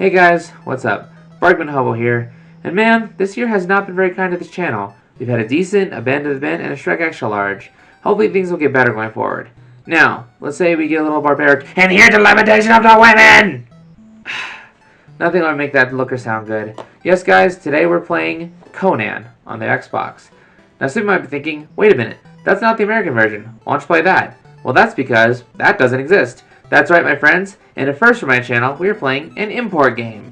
Hey guys, what's up? Hobo here, and man, this year has not been very kind to this channel. We've had a decent, a bend to the bend, and a Shrek extra large. Hopefully things will get better going forward. Now, let's say we get a little barbaric, and hear the lamentation of the women! Nothing will make that look or sound good. Yes guys, today we're playing Conan on the Xbox. Now some might be thinking, wait a minute, that's not the American version. Why don't you play that? Well, that's because that doesn't exist. That's right, my friends. And at first for my channel, we are playing an import game.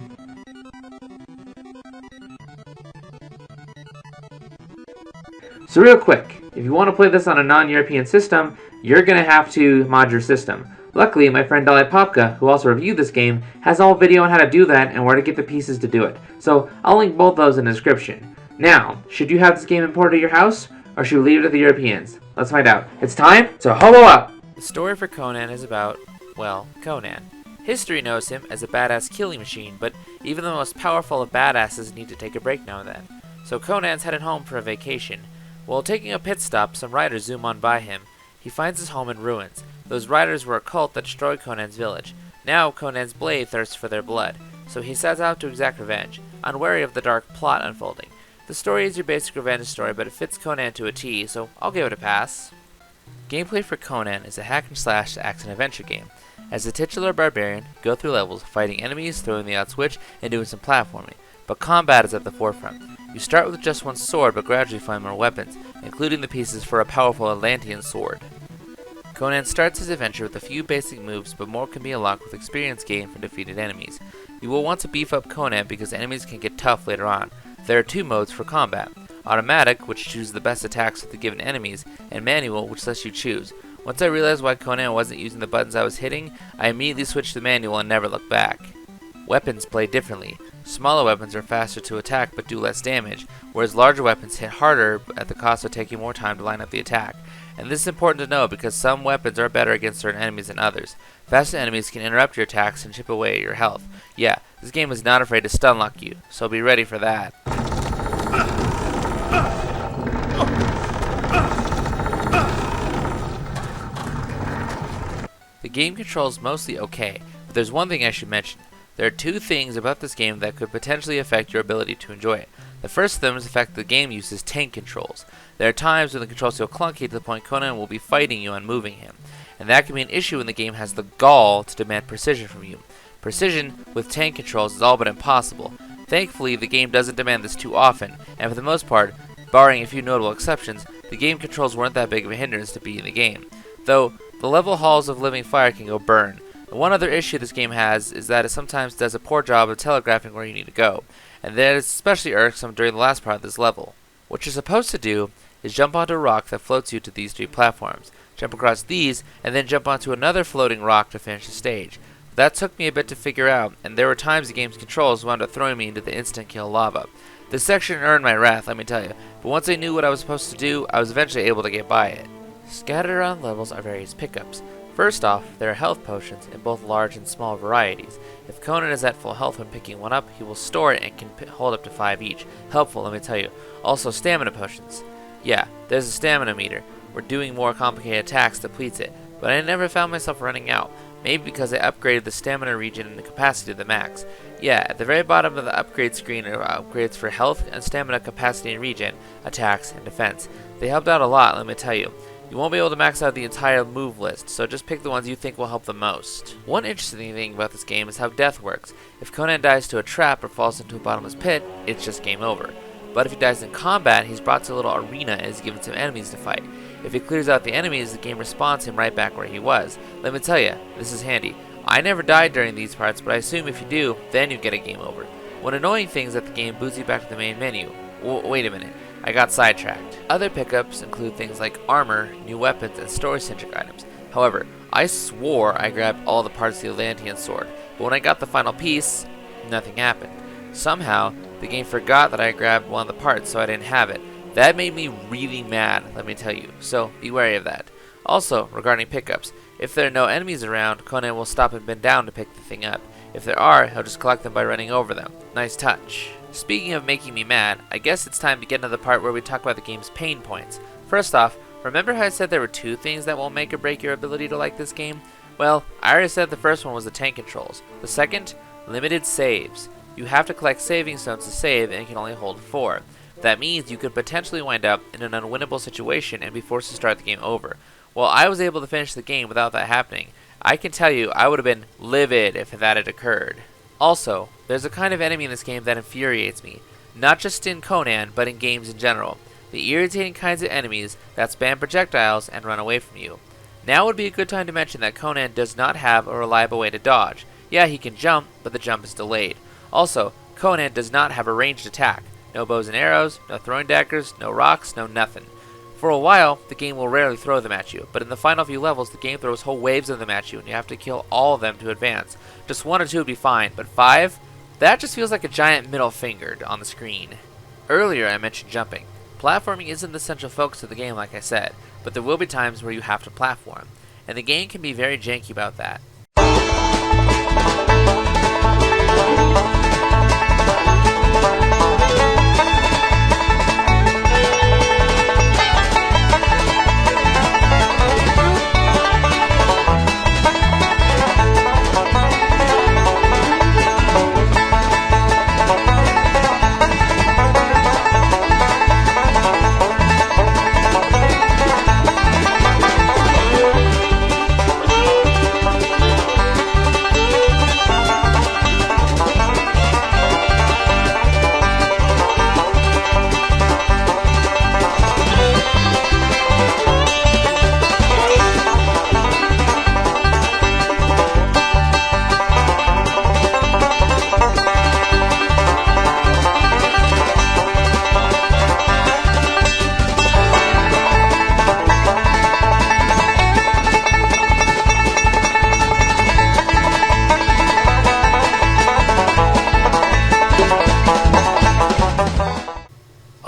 So real quick, if you want to play this on a non-European system, you're going to have to mod your system. Luckily, my friend Dali Popka, who also reviewed this game, has a whole video on how to do that and where to get the pieces to do it. So I'll link both those in the description. Now, should you have this game imported to your house, or should we leave it to the Europeans? Let's find out. It's time to hobo up! The story for Conan is about, well, Conan. History knows him as a badass killing machine, but even the most powerful of badasses need to take a break now and then. So Conan's headed home for a vacation. While taking a pit stop, some riders zoom on by him. He finds his home in ruins. Those riders were a cult that destroyed Conan's village. Now Conan's blade thirsts for their blood, so he sets out to exact revenge, unwary of the dark plot unfolding. The story is your basic revenge story, but it fits Conan to a T, so I'll give it a pass. Gameplay for Conan is a hack-and-slash action-adventure game. As a titular barbarian, go through levels, fighting enemies, throwing the out switch, and doing some platforming. But combat is at the forefront. You start with just one sword, but gradually find more weapons, including the pieces for a powerful Atlantean sword. Conan starts his adventure with a few basic moves, but more can be unlocked with experience gained from defeated enemies. You will want to beef up Conan because enemies can get tough later on. There are two modes for combat. Automatic, which chooses the best attacks with the given enemies, and manual, which lets you choose. Once I realized why Conan wasn't using the buttons I was hitting, I immediately switched to manual and never looked back. Weapons play differently. Smaller weapons are faster to attack but do less damage, whereas larger weapons hit harder at the cost of taking more time to line up the attack. And this is important to know because some weapons are better against certain enemies than others. Faster enemies can interrupt your attacks and chip away at your health. Yeah, this game is not afraid to stun lock you, so be ready for that. The game controls mostly okay, but there's one thing I should mention. There are two things about this game that could potentially affect your ability to enjoy it. The first of them is the fact that the game uses tank controls. There are times when the controls feel clunky to the point Conan will be fighting you on moving him, and that can be an issue when the game has the gall to demand precision from you. Precision with tank controls is all but impossible. Thankfully, the game doesn't demand this too often, and for the most part, barring a few notable exceptions, the game controls weren't that big of a hindrance to be in the game. Though, the level halls of living fire can go burn. And one other issue this game has is that it sometimes does a poor job of telegraphing where you need to go, and that is especially irksome during the last part of this level. What you're supposed to do is jump onto a rock that floats you to these three platforms, jump across these, and then jump onto another floating rock to finish the stage. That took me a bit to figure out, and there were times the game's controls wound up throwing me into the instant kill lava. This section earned my wrath, let me tell you, but once I knew what I was supposed to do, I was eventually able to get by it. Scattered around levels are various pickups. First off, there are health potions in both large and small varieties. If Conan is at full health when picking one up, he will store it and can hold up to 5 each. Helpful, let me tell you. Also, stamina potions. Yeah, there's a stamina meter, where doing more complicated attacks depletes it, but I never found myself running out. Maybe because I upgraded the stamina region and the capacity to the max. Yeah, at the very bottom of the upgrade screen are upgrades for health and stamina capacity and regen, attacks, and defense. They helped out a lot, let me tell you. You won't be able to max out the entire move list, so just pick the ones you think will help the most. One interesting thing about this game is how death works. If Conan dies to a trap or falls into a bottomless pit, it's just game over. But if he dies in combat, he's brought to a little arena and is given some enemies to fight. If he clears out the enemies, the game respawns him right back where he was. Let me tell you, this is handy. I never died during these parts, but I assume if you do, then you get a game over. One annoying thing is that the game boots you back to the main menu. Wait a minute. I got sidetracked. Other pickups include things like armor, new weapons, and story-centric items. However, I swore I grabbed all the parts of the Atlantean sword, but when I got the final piece, nothing happened. Somehow, the game forgot that I grabbed one of the parts, so I didn't have it. That made me really mad, let me tell you, so be wary of that. Also, regarding pickups, if there are no enemies around, Conan will stop and bend down to pick the thing up. If there are, he'll just collect them by running over them. Nice touch. Speaking of making me mad, I guess it's time to get into the part where we talk about the game's pain points. First off, remember how I said there were two things that will make or break your ability to like this game? Well, I already said the first one was the tank controls. The second Limited saves. You have to collect saving stones to save and can only hold 4. That means you could potentially wind up in an unwinnable situation and be forced to start the game over. While I was able to finish the game without that happening, I can tell you I would have been livid if that had occurred. Also, there's a kind of enemy in this game that infuriates me, not just in Conan, but in games in general. The irritating kinds of enemies that spam projectiles and run away from you. Now would be a good time to mention that Conan does not have a reliable way to dodge. Yeah, he can jump, but the jump is delayed. Also, Conan does not have a ranged attack. No bows and arrows, no throwing daggers, no rocks, no nothing. For a while, the game will rarely throw them at you, but in the final few levels, the game throws whole waves of them at you, and you have to kill all of them to advance. Just 1 or 2 would be fine, but 5? That just feels like a giant middle finger on the screen. Earlier, I mentioned jumping. Platforming isn't the central focus of the game, like I said, but there will be times where you have to platform, and the game can be very janky about that.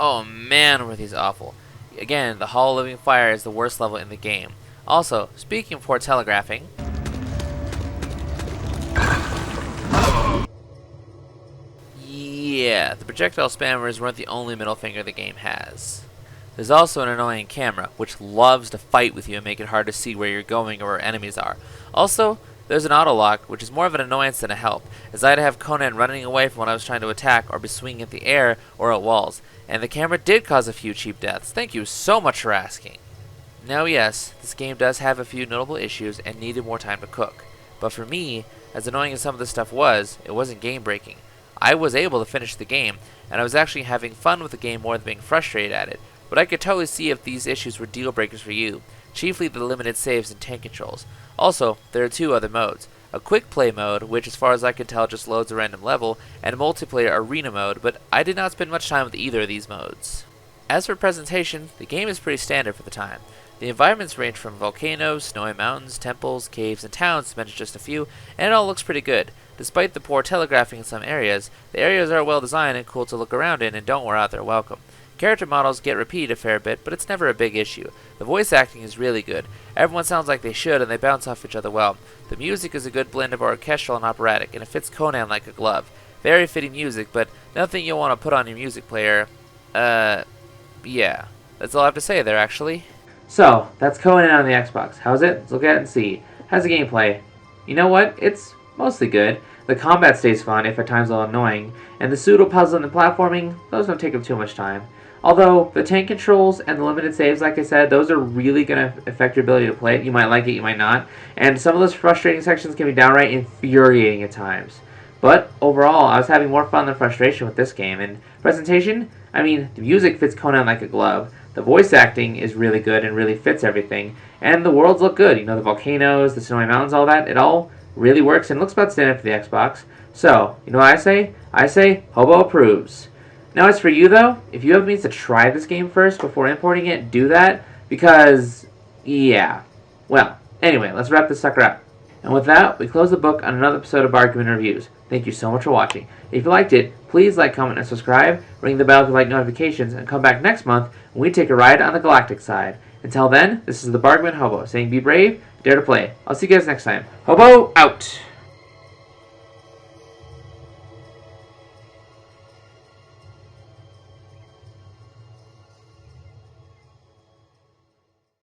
Oh man, were these awful. Again, the Hall of Living Fire is the worst level in the game. Also, speaking of poor telegraphing, yeah, the projectile spammers weren't the only middle finger the game has. There's also an annoying camera, which loves to fight with you and make it hard to see where you're going or where enemies are. Also, there's an auto lock, which is more of an annoyance than a help, as I had to have Conan running away from what I was trying to attack or be swinging at the air or at walls. And the camera did cause a few cheap deaths. Thank you so much for asking. Now yes, this game does have a few notable issues and needed more time to cook. But for me, as annoying as some of this stuff was, it wasn't game breaking. I was able to finish the game, and I was actually having fun with the game more than being frustrated at it. But I could totally see if these issues were deal breakers for you, chiefly the limited saves and tank controls. Also, there are 2 other modes. A quick play mode, which as far as I can tell just loads a random level, and a multiplayer arena mode, but I did not spend much time with either of these modes. As for presentation, the game is pretty standard for the time. The environments range from volcanoes, snowy mountains, temples, caves, and towns, to mention just a few, and it all looks pretty good. Despite the poor telegraphing in some areas, the areas are well designed and cool to look around in and don't wear out their welcome. Character models get repeated a fair bit, but it's never a big issue. The voice acting is really good. Everyone sounds like they should, and they bounce off each other well. The music is a good blend of orchestral and operatic, and it fits Conan like a glove. Very fitting music, but nothing you'll want to put on your music player. Yeah. That's all I have to say there, actually. So, that's Conan on the Xbox. How's it? Let's look at it and see. How's the gameplay? You know what? It's mostly good. The combat stays fun, if at times a little annoying, and the pseudo puzzle and the platforming, those don't take up too much time. Although, the tank controls and the limited saves, like I said, those are really going to affect your ability to play it. You might like it, you might not. And some of those frustrating sections can be downright infuriating at times. But, overall, I was having more fun than frustration with this game. And presentation, I mean, the music fits Conan like a glove. The voice acting is really good and really fits everything. And the worlds look good. You know, the volcanoes, the snowy mountains, all that. It all really works and looks about standard for the Xbox. So, you know what I say? I say, Hobo approves. Now as for you though, if you have means to try this game first before importing it, do that, because, yeah. Well, anyway, let's wrap this sucker up. And with that, we close the book on another episode of Argument Reviews. Thank you so much for watching. If you liked it, please like, comment, and subscribe, ring the bell if you like notifications, and come back next month when we take a ride on the galactic side. Until then, this is the Bargman Hobo saying be brave, dare to play. I'll see you guys next time. Hobo out!